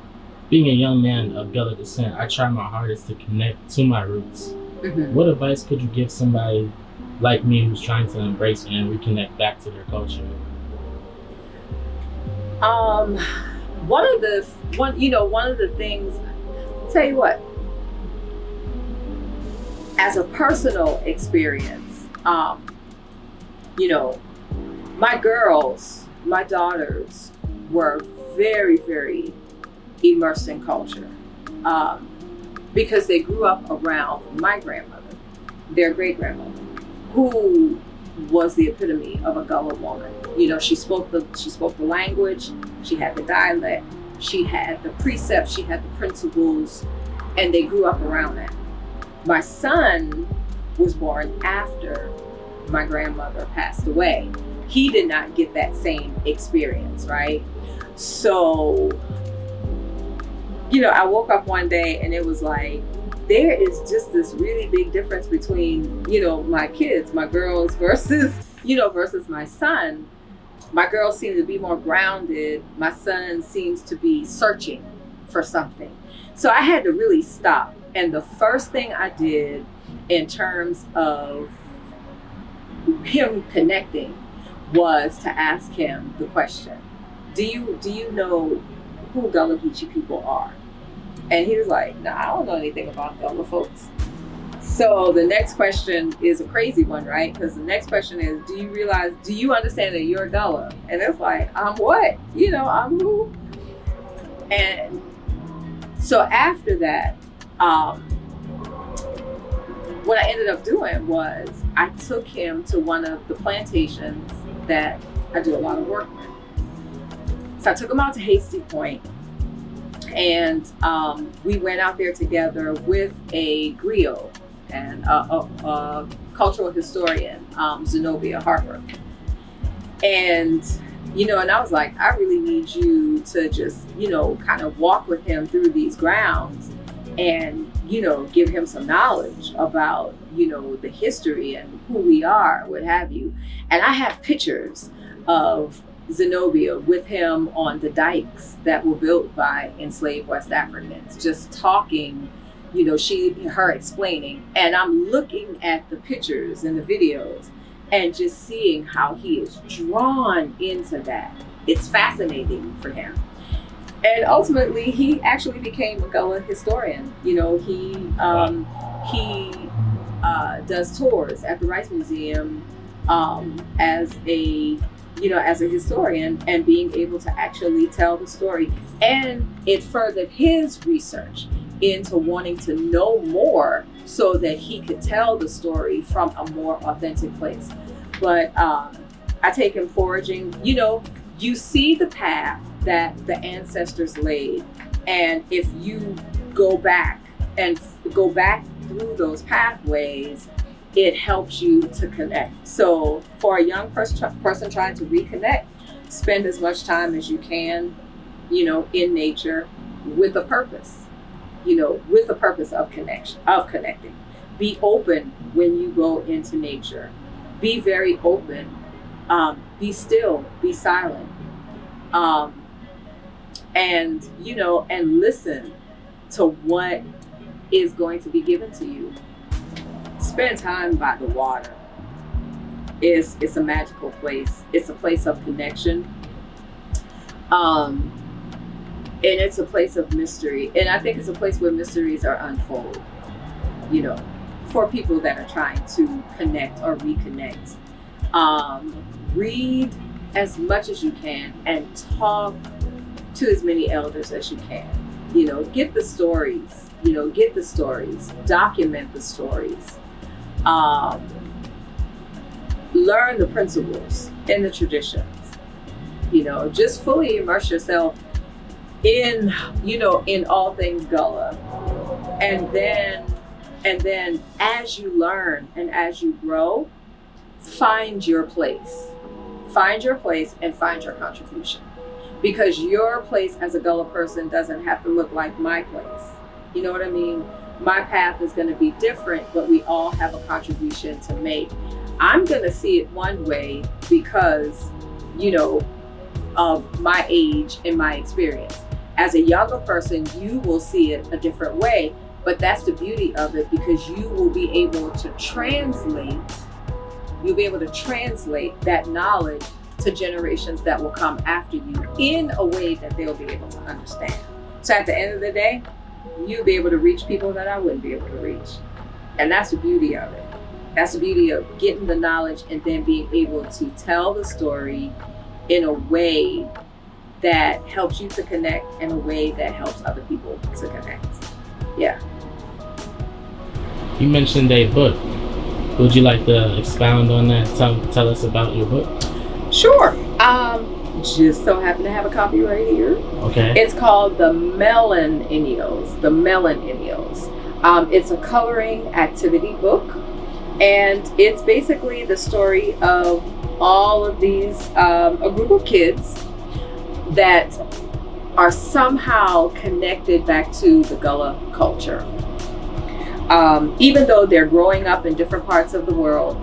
a young man of Gullah descent, I try my hardest to connect to my roots. Mm-hmm. What advice could you give somebody like me who's trying to embrace and reconnect back to their culture? One of the things, tell you what, as a personal experience, you know, my daughters were very, very immersed in culture, because they grew up around my grandmother, their great grandmother, who was the epitome of a Gullah woman. You know, she spoke the language, she had the dialect, she had the precepts, she had the principles, and they grew up around that. My son was born after my grandmother passed away. He did not get that same experience, right? So, you know, I woke up one day and it was like, there is just this really big difference between, you know, my kids, my girls versus my son. My girls seem to be more grounded. My son seems to be searching for something. So I had to really stop. And the first thing I did in terms of him connecting was to ask him the question, do you know who Gullah Geechee people are? And he was like, no, I don't know anything about Gullah folks. So the next question is a crazy one, right? Because the next question is, do you understand that you're Gullah? And it's like, I'm what? You know, I'm who? And so after that, what I ended up doing was I took him to one of the plantations that I do a lot of work with. So I took him out to Hasty Point, and we went out there together with a griot and a cultural historian, Zenobia Harper. And, you know, and I was like, I really need you to just, you know, kind of walk with him through these grounds and, you know, give him some knowledge about, you know, the history and who we are, what have you. And I have pictures of Zenobia with him on the dikes that were built by enslaved West Africans, just talking, you know, her explaining. And I'm looking at the pictures and the videos and just seeing how he is drawn into that. It's fascinating for him. And ultimately, he actually became a Gullah historian. You know, he does tours at the Rice Museum as a as a historian, and being able to actually tell the story. And it furthered his research into wanting to know more so that he could tell the story from a more authentic place. But I take him foraging. You see the path that the ancestors laid, and if you go back through those pathways, it helps you to connect. So for a young person trying to reconnect, spend as much time as you can, in nature with a purpose, with the purpose of connecting. Be open when you go into nature. Be very open. Be still, be silent. And listen to what is going to be given to you. Spend time by the water. It's a magical place. It's a place of connection. And it's a place of mystery. And I think it's a place where mysteries are unfolded, for people that are trying to connect or reconnect. Read as much as you can and talk to as many elders as you can. Get the stories, document the stories. Learn the principles and the traditions. Just fully immerse yourself in all things Gullah. And then as you learn and as you grow, find your place. Find your place and find your contribution. Because your place as a Gullah person doesn't have to look like my place. You know what I mean? My path is going to be different, but we all have a contribution to make. I'm going to see it one way because, of my age and my experience. As a younger person, you will see it a different way, but that's the beauty of it, because you will be able to translate that knowledge to generations that will come after you in a way that they'll be able to understand. So at the end of the day, you'll be able to reach people that I wouldn't be able to reach. And that's the beauty of it. That's the beauty of getting the knowledge and then being able to tell the story in a way that helps you to connect, in a way that helps other people to connect. Yeah. You mentioned a book. Would you like to expound on that? Tell us about your book. Sure. Just so happen to have a copy right here. Okay. It's called The Melaninnials. It's a coloring activity book, and it's basically the story of all of these, a group of kids that are somehow connected back to the Gullah culture. Even though they're growing up in different parts of the world,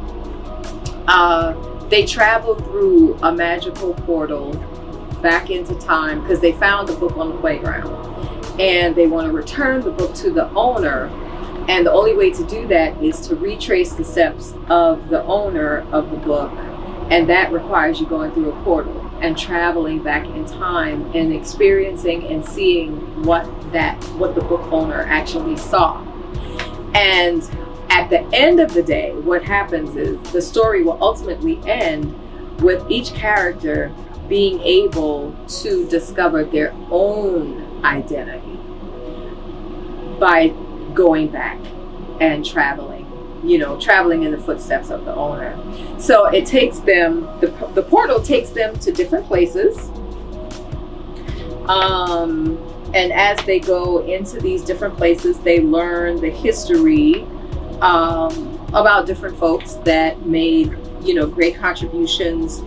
they travel through a magical portal back into time because they found the book on the playground, and they want to return the book to the owner. And the only way to do that is to retrace the steps of the owner of the book, and that requires you going through a portal and traveling back in time and experiencing and seeing what the book owner actually saw. And at the end of the day, what happens is the story will ultimately end with each character being able to discover their own identity by going back and traveling in the footsteps of the owner. So it takes them, the portal takes them to different places. And as they go into these different places, they learn the history about different folks that made, great contributions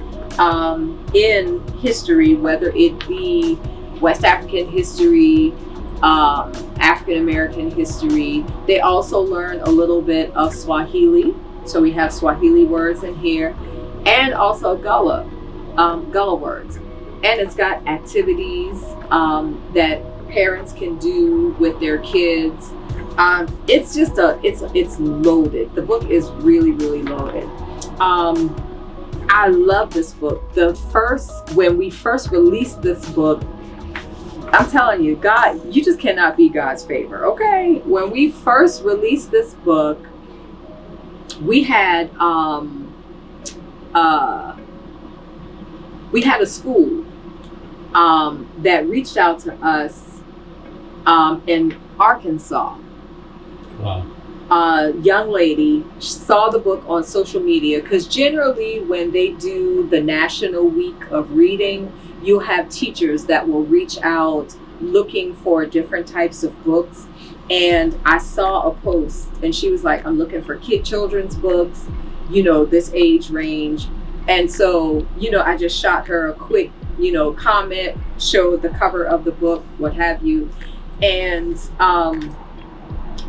in history, whether it be West African history, African American history. They also learn a little bit of Swahili. So we have Swahili words in here, and also Gullah words. And it's got activities that parents can do with their kids. It's just it's loaded. The book is really, really loaded. I love this book. When we first released this book, I'm telling you, God, you just cannot be God's favor, okay? When we first released this book, we had we had a school that reached out to us in Arkansas. Wow. A young lady saw the book on social media, because generally when they do the National Week of Reading, you'll have teachers that will reach out looking for different types of books. And I saw a post and she was like, I'm looking for children's books, this age range. And so, I just shot her a quick, comment, showed the cover of the book, what have you. And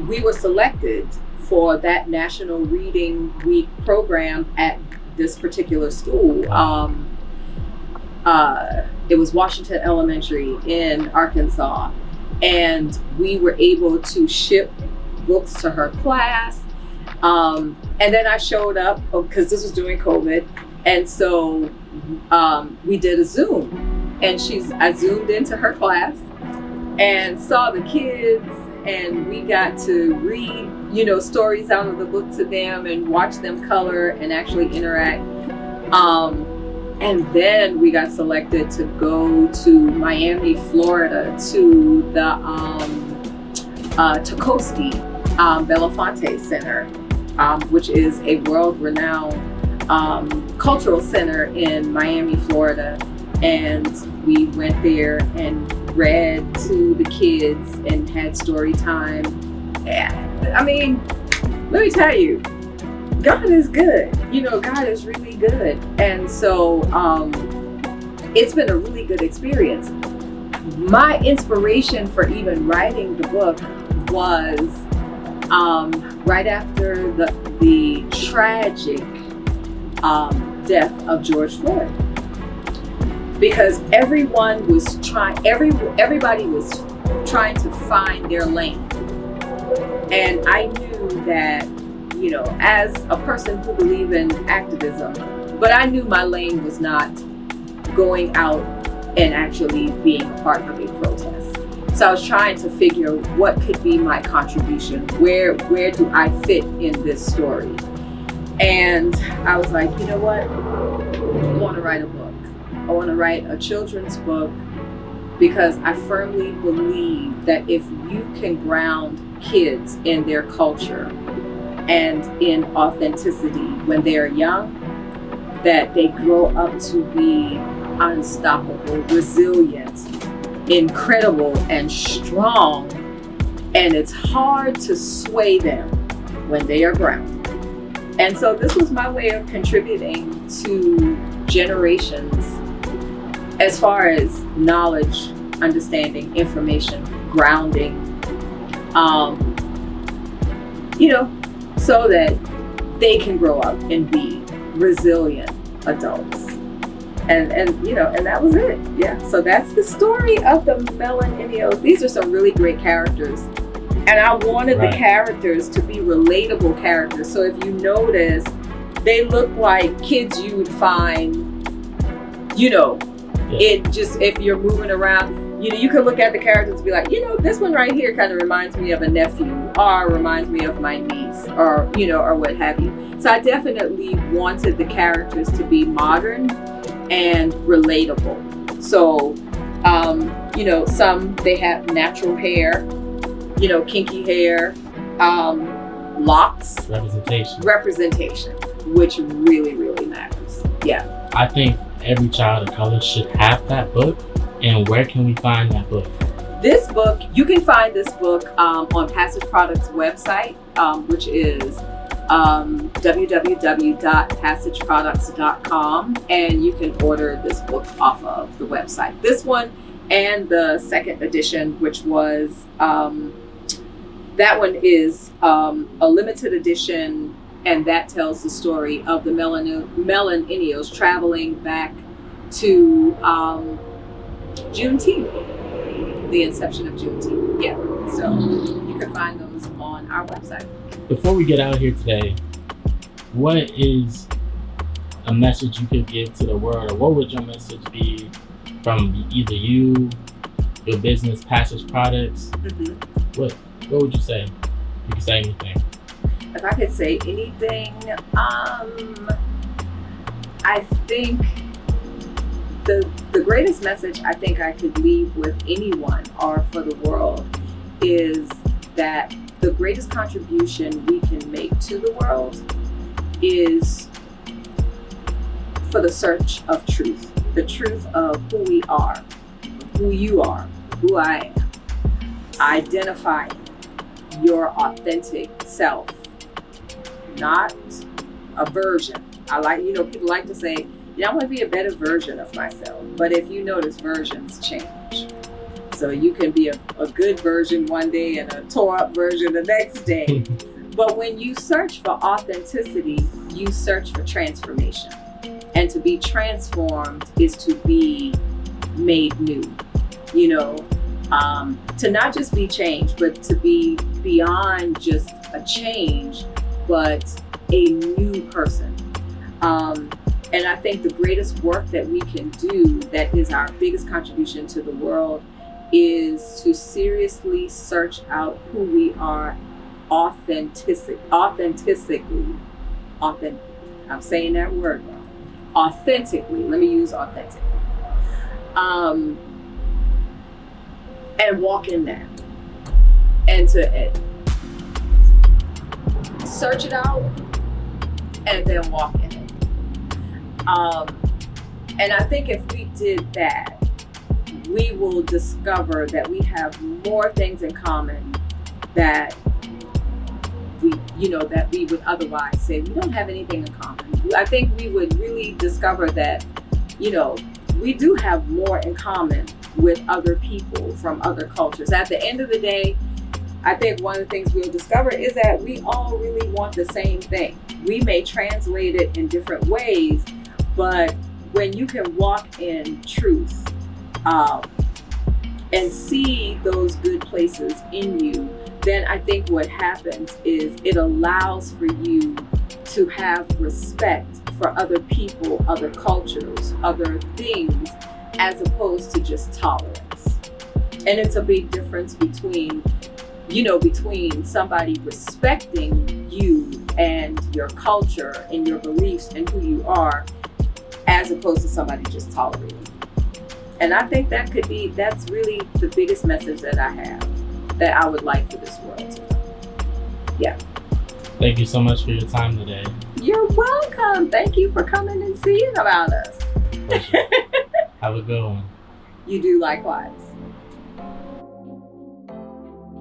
we were selected for that National Reading Week program at this particular school. It was Washington Elementary in Arkansas. And we were able to ship books to her class. And then I showed up because this was during COVID. And so we did a Zoom, and I Zoomed into her class and saw the kids, and we got to read, stories out of the book to them and watch them color and actually interact. And then we got selected to go to Miami, Florida, to the Tokoski Belafonte Center, which is a world-renowned cultural center in Miami, Florida. And we went there and read to the kids and had story time. I mean, let me tell you, God is good. God is really good. And so it's been a really good experience. My inspiration for even writing the book was right after the tragic death of George Floyd. Because everybody was trying to find their lane. And I knew that, as a person who believed in activism, but I knew my lane was not going out and actually being a part of a protest. So I was trying to figure what could be my contribution. Where do I fit in this story? And I was like, you know what? I want to write a book. I want to write a children's book, because I firmly believe that if you can ground kids in their culture and in authenticity when they're young, that they grow up to be unstoppable, resilient, incredible, and strong. And it's hard to sway them when they are grounded. And so this was my way of contributing to generations as far as knowledge, understanding, information, grounding, so that they can grow up and be resilient adults. And that was it. Yeah. So that's the story of the Millennials. These are some really great characters. And I wanted the characters to be relatable characters. So if you notice, they look like kids you would find, it just, if you're moving around, you could look at the characters and be like, this one right here kind of reminds me of a nephew, or reminds me of my niece, or, or what have you. So I definitely wanted the characters to be modern and relatable. So, some, they have natural hair, kinky hair, locks. Representation, which really, really matters. Yeah. I think every child of color should have that book. And where can we find that book? This book, you can find this book on Passage Products website, which is www.passageproducts.com, and you can order this book off of the website. This one and the second edition, which was, that one is a limited edition, and that tells the story of the Millennials traveling back to Juneteenth, the inception of Juneteenth. Yeah, so you can find those on our website. Before we get out here today, what is a message you could give to the world, or what would your message be from either you, your business, Passage Products? Mm-hmm. What would you say? You can say anything. If I could say anything, I think The greatest message I think I could leave with anyone or for the world is that the greatest contribution we can make to the world is for the search of truth, the truth of who we are, who you are, who I am. Identify your authentic self, not a version. People like to say, I want to be a better version of myself. But if you notice, versions change. So you can be a good version one day and a tore up version the next day. But when you search for authenticity, you search for transformation. And to be transformed is to be made new. To not just be changed, but to be beyond just a change, but a new person. And I think the greatest work that we can do, that is our biggest contribution to the world, is to seriously search out who we are authentically. I'm saying that word wrong. Authentically. Let me use authentic. And walk in that. And to search it out and then walk in it. And I think if we did that, we will discover that we have more things in common that we would otherwise say we don't have anything in common. I think we would really discover that, we do have more in common with other people from other cultures. At the end of the day, I think one of the things we'll discover is that we all really want the same thing. We may translate it in different ways, but when you can walk in truth and see those good places in you, then I think what happens is it allows for you to have respect for other people, other cultures, other things, as opposed to just tolerance. And it's a big difference between somebody respecting you and your culture and your beliefs and who you are, as opposed to somebody just tolerating you. And I think that's really the biggest message that I have, that I would like for this world to know. Yeah. Thank you so much for your time today. You're welcome. Thank you for coming and seeing about us. Have a good one. You do likewise.